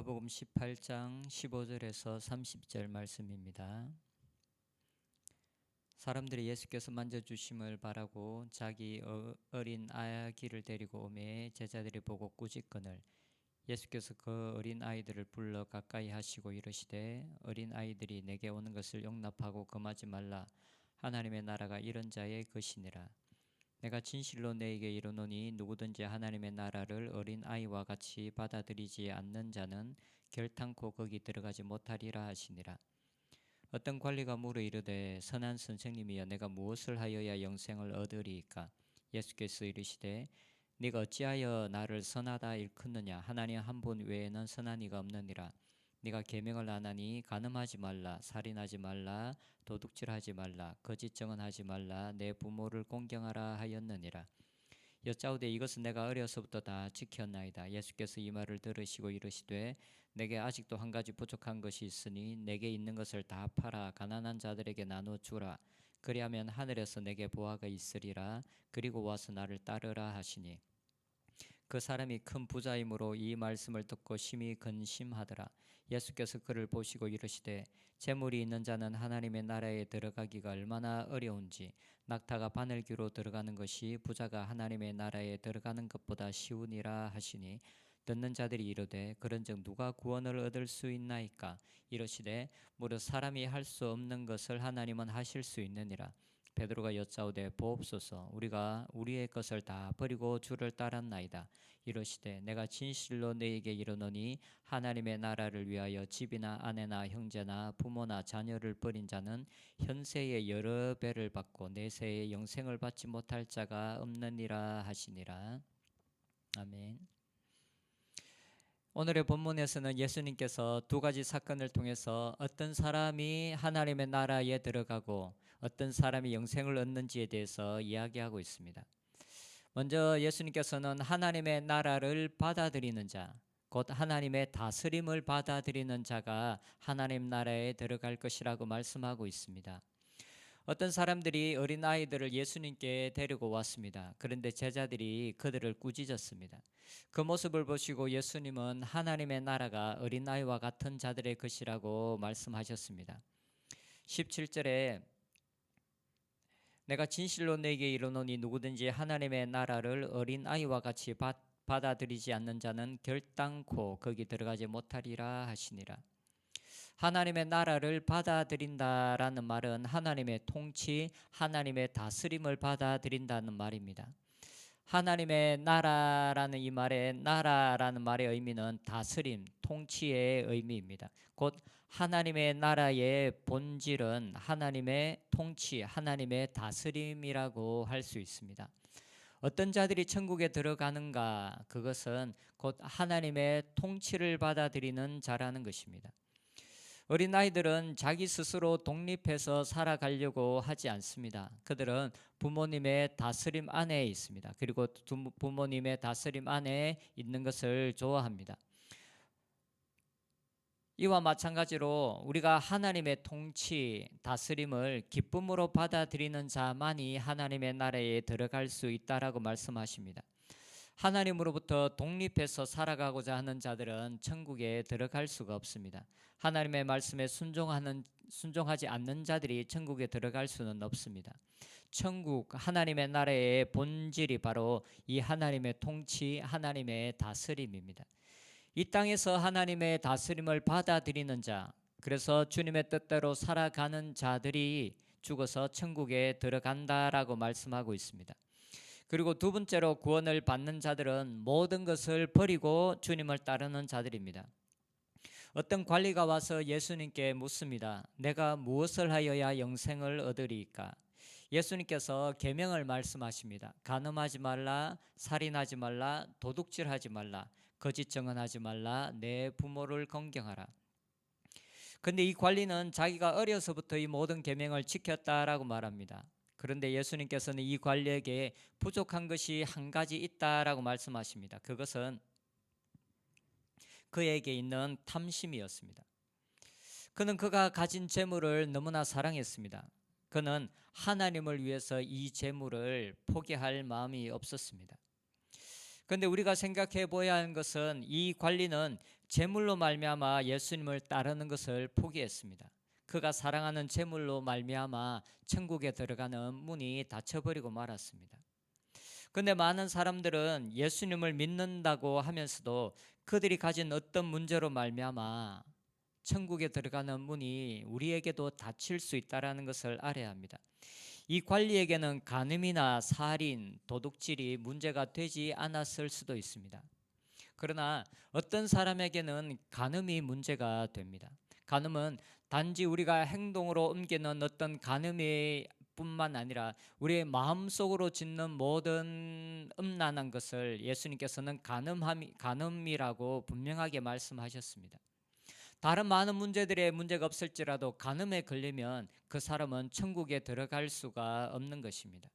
누가복음 18장 15절에서 30절 말씀입니다. 사람들이 예수께서 만져주심을 바라고 자기 어린 아기를 데리고 오매 제자들이 보고 꾸짖거늘 예수께서 그 어린 아이들을 불러 가까이 하시고 이르시되 어린 아이들이 내게 오는 것을 용납하고 금하지 말라. 하나님의 나라가 이런 자의 것이니라. 내가 진실로 너에게 이르노니 누구든지 하나님의 나라를 어린 아이와 같이 받아들이지 않는 자는 결탄코 거기 들어가지 못하리라 하시니라. 어떤 관리가 물어 이르되 선한 선생님이여 내가 무엇을 하여야 영생을 얻으리이까? 예수께서 이르시되 네가 어찌하여 나를 선하다 일컫느냐? 하나님 한 분 외에는 선한 이가 없느니라. 네가 계명을 안 하니 간음하지 말라, 살인하지 말라, 도둑질하지 말라, 거짓 증언하지 말라, 내 부모를 공경하라 하였느니라. 여짜오되 이것은 내가 어려서부터 다 지켰나이다. 예수께서 이 말을 들으시고 이르시되 내게 아직도 한 가지 부족한 것이 있으니 내게 있는 것을 다 팔아 가난한 자들에게 나눠 주라. 그리하면 하늘에서 내게 보화가 있으리라. 그리고 와서 나를 따르라 하시니 그 사람이 큰 부자이므로 이 말씀을 듣고 심히 근심하더라. 예수께서 그를 보시고 이르시되 재물이 있는 자는 하나님의 나라에 들어가기가 얼마나 어려운지 낙타가 바늘귀로 들어가는 것이 부자가 하나님의 나라에 들어가는 것보다 쉬우니라 하시니 듣는 자들이 이르되 그런즉 누가 구원을 얻을 수 있나이까? 이르시되 무릇 사람이 할 수 없는 것을 하나님은 하실 수 있느니라. 베드로가 여짜오되 보옵소서 우리가 우리의 것을 다 버리고 주를 따랐나이다. 이르시되 내가 진실로 너에게 이르노니 하나님의 나라를 위하여 집이나 아내나 형제나 부모나 자녀를 버린 자는 현세의 여러 배를 받고 내세의 영생을 받지 못할 자가 없느니라 하시니라. 아멘. 오늘의 본문에서는 예수님께서 두 가지 사건을 통해서 어떤 사람이 하나님의 나라에 들어가고 어떤 사람이 영생을 얻는지에 대해서 이야기하고 있습니다. 먼저 예수님께서는 하나님의 나라를 받아들이는 자, 곧 하나님의 다스림을 받아들이는 자가 하나님 나라에 들어갈 것이라고 말씀하고 있습니다. 어떤 사람들이 어린아이들을 예수님께 데리고 왔습니다. 그런데 제자들이 그들을 꾸짖었습니다. 그 모습을 보시고 예수님은 하나님의 나라가 어린아이와 같은 자들의 것이라고 말씀하셨습니다. 17절에 내가 진실로 너에게 이르노니 누구든지 하나님의 나라를 어린아이와 같이 받아들이지 않는 자는 결단코 거기 들어가지 못하리라 하시니라. 하나님의 나라를 받아들인다라는 말은 하나님의 통치, 하나님의 다스림을 받아들인다는 말입니다. 하나님의 나라라는 이 말의 나라라는 말의 의미는 다스림, 통치의 의미입니다. 곧 하나님의 나라의 본질은 하나님의 통치, 하나님의 다스림이라고 할 수 있습니다. 어떤 자들이 천국에 들어가는가? 그것은 곧 하나님의 통치를 받아들이는 자라는 것입니다. 어린아이들은 자기 스스로 독립해서 살아가려고 하지 않습니다. 그들은 부모님의 다스림 안에 있습니다. 그리고 부모님의 다스림 안에 있는 것을 좋아합니다. 이와 마찬가지로 우리가 하나님의 통치, 다스림을 기쁨으로 받아들이는 자만이 하나님의 나라에 들어갈 수 있다라고 말씀하십니다. 하나님으로부터 독립해서 살아가고자 하는 자들은 천국에 들어갈 수가 없습니다. 하나님의 말씀에 순종하지 않는 자들이 천국에 들어갈 수는 없습니다. 천국, 하나님의 나라의 본질이 바로 이 하나님의 통치, 하나님의 다스림입니다. 이 땅에서 하나님의 다스림을 받아들이는 자, 그래서 주님의 뜻대로 살아가는 자들이 죽어서 천국에 들어간다라고 말씀하고 있습니다. 그리고 두 번째로 구원을 받는 자들은 모든 것을 버리고 주님을 따르는 자들입니다. 어떤 관리가 와서 예수님께 묻습니다. 내가 무엇을 하여야 영생을 얻으리이까? 예수님께서 계명을 말씀하십니다. 간음하지 말라, 살인하지 말라, 도둑질하지 말라, 거짓 증언하지 말라, 내 부모를 공경하라. 그런데 이 관리는 자기가 어려서부터 이 모든 계명을 지켰다라고 말합니다. 그런데 예수님께서는 이 관리에게 부족한 것이 한 가지 있다라고 말씀하십니다. 그것은 그에게 있는 탐심이었습니다. 그는 그가 가진 재물을 너무나 사랑했습니다. 그는 하나님을 위해서 이 재물을 포기할 마음이 없었습니다. 그런데 우리가 생각해 보아야 하는 것은 이 관리는 재물로 말미암아 예수님을 따르는 것을 포기했습니다. 그가 사랑하는 재물로 말미암아 천국에 들어가는 문이 닫혀버리고 말았습니다. 그런데 많은 사람들은 예수님을 믿는다고 하면서도 그들이 가진 어떤 문제로 말미암아 천국에 들어가는 문이 우리에게도 닫힐 수 있다는 것을 알아야 합니다. 이 관리에게는 간음이나 살인, 도둑질이 문제가 되지 않았을 수도 있습니다. 그러나 어떤 사람에게는 간음이 문제가 됩니다. 간음은 단지 우리가 행동으로 옮기는 어떤 간음이 뿐만 아니라 우리의 마음속으로 짓는 모든 음란한 것을 예수님께서는 간음이라고 분명하게 말씀하셨습니다. 다른 많은 문제들의 문제가 없을지라도 간음에 걸리면 그 사람은 천국에 들어갈 수가 없는 것입니다.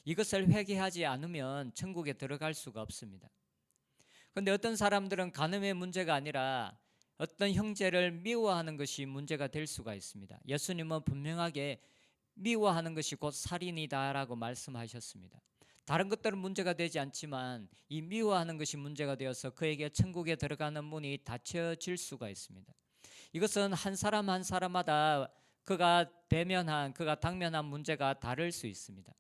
이것을 회개하지 않으면 천국에 들어갈 수가 없습니다. 그런데 어떤 사람들은 간음의 문제가 아니라 어떤 형제를 미워하는 것이 문제가 될 수가 있습니다. 예수님은 분명하게 미워하는 것이 곧 살인이다라고 말씀하셨습니다. 다른 것들은 문제가 되지 않지만 이 미워하는 것이 문제가 되어서 그에게 천국에 들어가는 문이 닫혀질 수가 있습니다. 이것은 한 사람 한 사람마다 그가 당면한 문제가 다를 수 있습니다.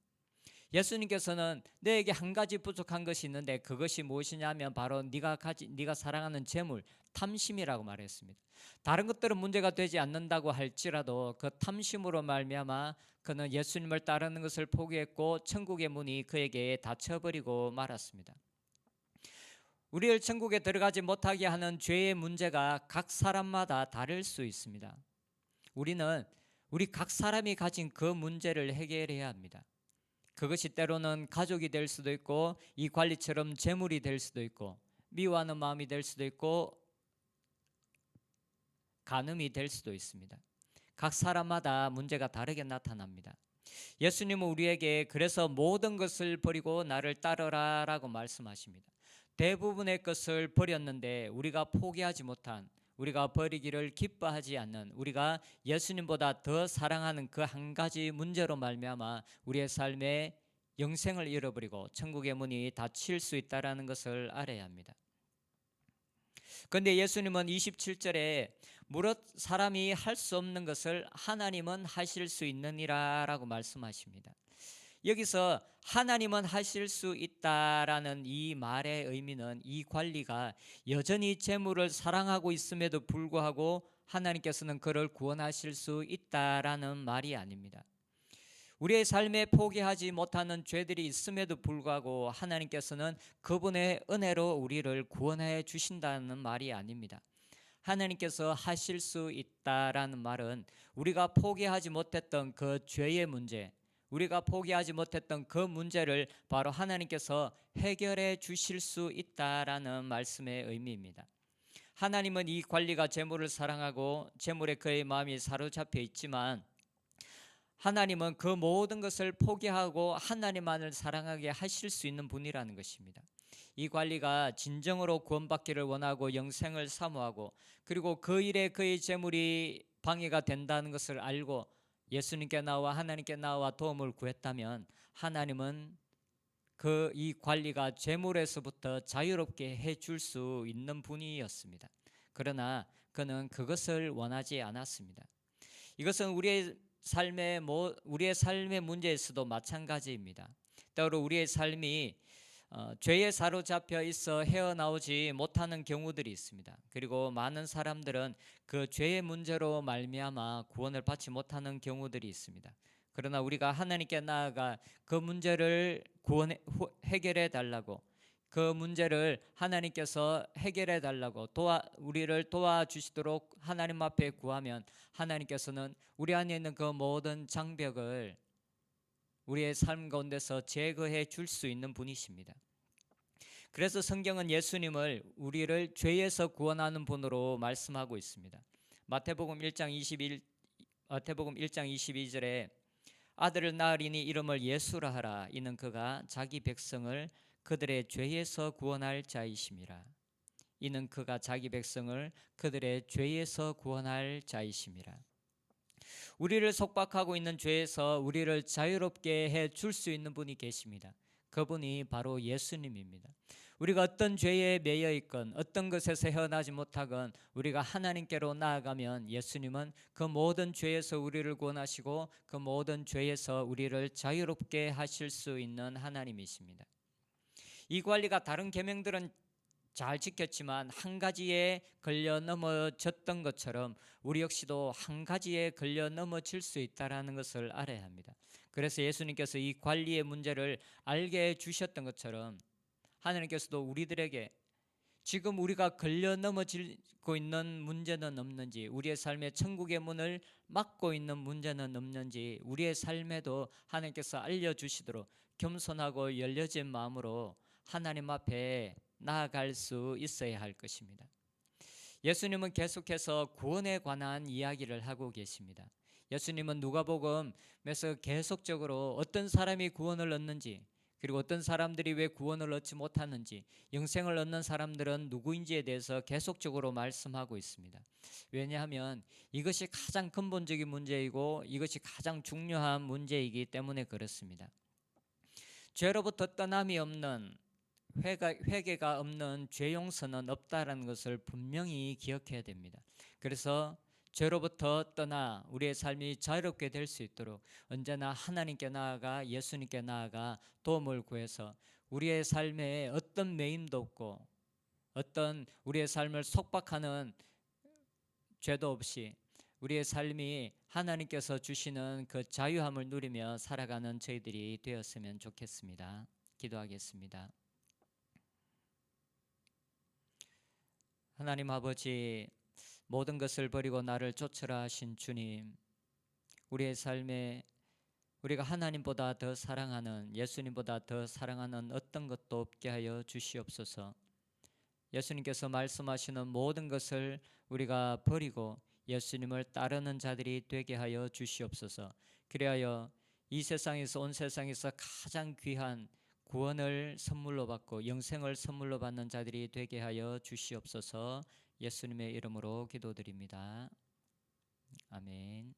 예수님께서는 너에게 한 가지 부족한 것이 있는데 그것이 무엇이냐면 바로 네가 사랑하는 재물, 탐심이라고 말했습니다. 다른 것들은 문제가 되지 않는다고 할지라도 그 탐심으로 말미암아 그는 예수님을 따르는 것을 포기했고 천국의 문이 그에게 닫혀버리고 말았습니다. 우리를 천국에 들어가지 못하게 하는 죄의 문제가 각 사람마다 다를 수 있습니다. 우리 각 사람이 가진 그 문제를 해결해야 합니다. 그것이 때로는 가족이 될 수도 있고 이 관리처럼 재물이 될 수도 있고 미워하는 마음이 될 수도 있고 간음이 될 수도 있습니다. 각 사람마다 문제가 다르게 나타납니다. 예수님은 우리에게 그래서 모든 것을 버리고 나를 따르라 라고 말씀하십니다. 대부분의 것을 버렸는데 우리가 포기하지 못한, 우리가 버리기를 기뻐하지 않는, 우리가 예수님보다 더 사랑하는 그 한 가지 문제로 말미암아 우리의 삶에 영생을 잃어버리고 천국의 문이 닫힐 수 있다는 것을 알아야 합니다. 그런데 예수님은 27절에 무릇 사람이 할 수 없는 것을 하나님은 하실 수 있느니라 라고 말씀하십니다. 여기서 하나님은 하실 수 있다라는 이 말의 의미는 이 관리가 여전히 재물을 사랑하고 있음에도 불구하고 하나님께서는 그를 구원하실 수 있다라는 말이 아닙니다. 우리의 삶에 포기하지 못하는 죄들이 있음에도 불구하고 하나님께서는 그분의 은혜로 우리를 구원해 주신다는 말이 아닙니다. 하나님께서 하실 수 있다라는 말은 우리가 포기하지 못했던 그 죄의 문제, 우리가 포기하지 못했던 그 문제를 바로 하나님께서 해결해 주실 수 있다라는 말씀의 의미입니다. 하나님은 이 관리가 재물을 사랑하고 재물에 그의 마음이 사로잡혀 있지만 하나님은 그 모든 것을 포기하고 하나님만을 사랑하게 하실 수 있는 분이라는 것입니다. 이 관리가 진정으로 구원받기를 원하고 영생을 사모하고 그리고 그 일에 그의 재물이 방해가 된다는 것을 알고 예수님께 나와 하나님께 나와 도움을 구했다면 하나님은 이 관리가 재물에서부터 자유롭게 해줄 수 있는 분이었습니다. 그러나 그는 그것을 원하지 않았습니다. 이것은 우리의 삶의 문제에서도 마찬가지입니다. 때로 우리의 삶이 죄에 사로잡혀 있어 헤어나오지 못하는 경우들이 있습니다. 그리고 많은 사람들은 그 죄의 문제로 말미암아 구원을 받지 못하는 경우들이 있습니다. 그러나 우리가 하나님께 나아가 그 문제를 해결해 달라고, 그 문제를 하나님께서 해결해 달라고 우리를 도와주시도록 하나님 앞에 구하면 하나님께서는 우리 안에 있는 그 모든 장벽을 우리의 삶 가운데서 제거해 줄 수 있는 분이십니다. 그래서 성경은 예수님을 우리를 죄에서 구원하는 분으로 말씀하고 있습니다. 마태복음 1장 22절에 아들을 낳으리니 이름을 예수라 하라. 이는 그가 자기 백성을 그들의 죄에서 구원할 자이심이라. 이는 그가 자기 백성을 그들의 죄에서 구원할 자이심이라. 우리를 속박하고 있는 죄에서 우리를 자유롭게 해 줄 수 있는 분이 계십니다. 그분이 바로 예수님입니다. 우리가 어떤 죄에 매여 있건 어떤 것에서 헤어나지 못하건 우리가 하나님께로 나아가면 예수님은 그 모든 죄에서 우리를 구원하시고 그 모든 죄에서 우리를 자유롭게 하실 수 있는 하나님이십니다. 이 관리가 다른 계명들은 잘 지켰지만 한 가지에 걸려 넘어졌던 것처럼 우리 역시도 한 가지에 걸려 넘어질 수 있다는 것을 알아야 합니다. 그래서 예수님께서 이 관리의 문제를 알게 해주셨던 것처럼 하나님께서도 우리들에게 지금 우리가 걸려 넘어지고 있는 문제는 없는지, 우리의 삶에 천국의 문을 막고 있는 문제는 없는지 우리의 삶에도 하나님께서 알려주시도록 겸손하고 열려진 마음으로 하나님 앞에 나아갈 수 있어야 할 것입니다. 예수님은 계속해서 구원에 관한 이야기를 하고 계십니다. 예수님은 누가복음에서 계속적으로 어떤 사람이 구원을 얻는지, 그리고 어떤 사람들이 왜 구원을 얻지 못하는지, 영생을 얻는 사람들은 누구인지에 대해서 계속적으로 말씀하고 있습니다. 왜냐하면 이것이 가장 근본적인 문제이고 이것이 가장 중요한 문제이기 때문에 그렇습니다. 죄로부터 떠남이 없는, 회개가 없는 죄 용서는 없다라는 것을 분명히 기억해야 됩니다. 그래서 죄로부터 떠나 우리의 삶이 자유롭게 될 수 있도록 언제나 하나님께 나아가 예수님께 나아가 도움을 구해서 우리의 삶에 어떤 매임도 없고 어떤 우리의 삶을 속박하는 죄도 없이 우리의 삶이 하나님께서 주시는 그 자유함을 누리며 살아가는 저희들이 되었으면 좋겠습니다. 기도하겠습니다. 하나님 아버지, 모든 것을 버리고 나를 쫓으라 하신 주님, 우리의 삶에 우리가 하나님보다 더 사랑하는, 예수님보다 더 사랑하는 어떤 것도 없게 하여 주시옵소서. 예수님께서 말씀하시는 모든 것을 우리가 버리고 예수님을 따르는 자들이 되게 하여 주시옵소서. 그리하여 이 세상에서, 온 세상에서 가장 귀한 구원을 선물로 받고 영생을 선물로 받는 자들이 되게 하여 주시옵소서. 예수님의 이름으로 기도드립니다. 아멘.